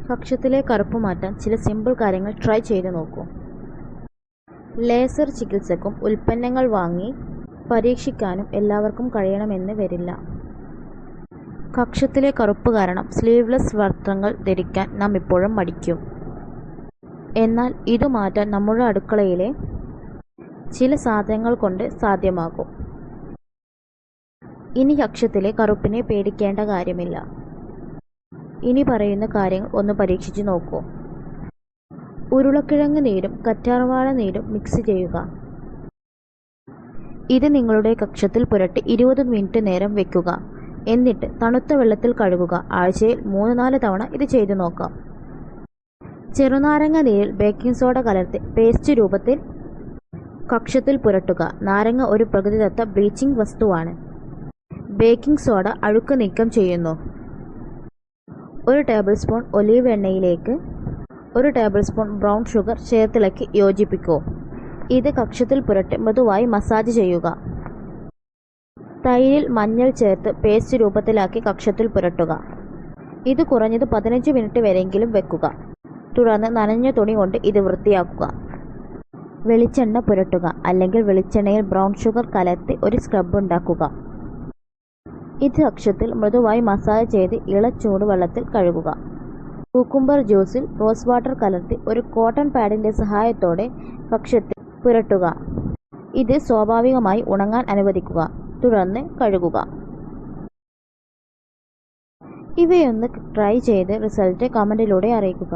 കക്ഷത്തിലെ കറുപ്പ് മാറ്റാൻ ചില സിമ്പിൾ കാര്യങ്ങൾ ട്രൈ ചെയ്ത് നോക്കൂ. ലേസർ ചികിത്സക്കും ഉൽപ്പന്നങ്ങൾ വാങ്ങി പരീക്ഷിക്കാനും എല്ലാവർക്കും കഴിയണമെന്ന് വരില്ല. കക്ഷത്തിലെ കറുപ്പ് കാരണം സ്ലീവ്ലെസ് വസ്ത്രങ്ങൾ ധരിക്കാൻ നാം ഇപ്പോഴും മടിക്കും. എന്നാൽ ഇത് മാറ്റാൻ നമ്മുടെ അടുക്കളയിലെ ചില സാധനങ്ങൾ കൊണ്ട് സാധ്യമാകും. ഇനി കക്ഷത്തിലെ കറുപ്പിനെ പേടിക്കേണ്ട കാര്യമില്ല. ഇനി പറയുന്ന കാര്യങ്ങൾ ഒന്ന് പരീക്ഷിച്ചു നോക്കൂ. ഉരുളക്കിഴങ്ങ് നീരും കറ്റാർവാഴ നീരും മിക്സ് ചെയ്യുക. ഇത് നിങ്ങളുടെ കക്ഷത്തിൽ പുരട്ടി 20 മിനിറ്റ് നേരം വെക്കുക. എന്നിട്ട് തണുത്ത വെള്ളത്തിൽ കഴുകുക. ആഴ്ചയിൽ 3-4 തവണ ഇത് ചെയ്തു നോക്കാം. ചെറുനാരങ്ങ നീരിൽ ബേക്കിംഗ് സോഡ കലർത്തി പേസ്റ്റ് രൂപത്തിൽ കക്ഷത്തിൽ പുരട്ടുക. നാരങ്ങ ഒരു പ്രകൃതിദത്ത ബ്ലീച്ചിങ് വസ്തുവാണ്. ബേക്കിംഗ് സോഡ അഴുക്ക് നീക്കം ചെയ്യുന്നു. 1 ടേബിൾ സ്പൂൺ ഒലീവ് എണ്ണയിലേക്ക് 1 ടേബിൾ സ്പൂൺ ബ്രൗൺ ഷുഗർ ചേർത്തിളക്കി യോജിപ്പിക്കൂ. ഇത് കക്ഷത്തിൽ പുരട്ടി മൃദുവായി മസാജ് ചെയ്യുക. തൈരിൽ മഞ്ഞൾ ചേർത്ത് പേസ്റ്റ് രൂപത്തിലാക്കി കക്ഷത്തിൽ പുരട്ടുക. ഇത് കുറഞ്ഞത് 15 മിനിറ്റ് വരെയെങ്കിലും വെക്കുക. തുടർന്ന് നനഞ്ഞ തുണി കൊണ്ട് ഇത് വൃത്തിയാക്കുക. വെളിച്ചെണ്ണ പുരട്ടുക. അല്ലെങ്കിൽ വെളിച്ചെണ്ണയിൽ ബ്രൗൺ ഷുഗർ കലർത്തി ഒരു സ്ക്രബ് ഉണ്ടാക്കുക. ഇത് കക്ഷത്തിൽ മൃദുവായി മസാജ് ചെയ്ത് ഇളച്ചൂട് വെള്ളത്തിൽ കഴുകുക. കുക്കുംബർ ജ്യൂസിൽ റോസ് വാട്ടർ കലർത്തി ഒരു കോട്ടൺ പാഡിൻ്റെ സഹായത്തോടെ കക്ഷത്തിൽ പുരട്ടുക. ഇത് സ്വാഭാവികമായി ഉണങ്ങാൻ അനുവദിക്കുക. തുടർന്ന് കഴുകുക. ഇവയൊന്ന് ട്രൈ ചെയ്ത് റിസൾട്ട് കമൻറ്റിലൂടെ അറിയിക്കുക.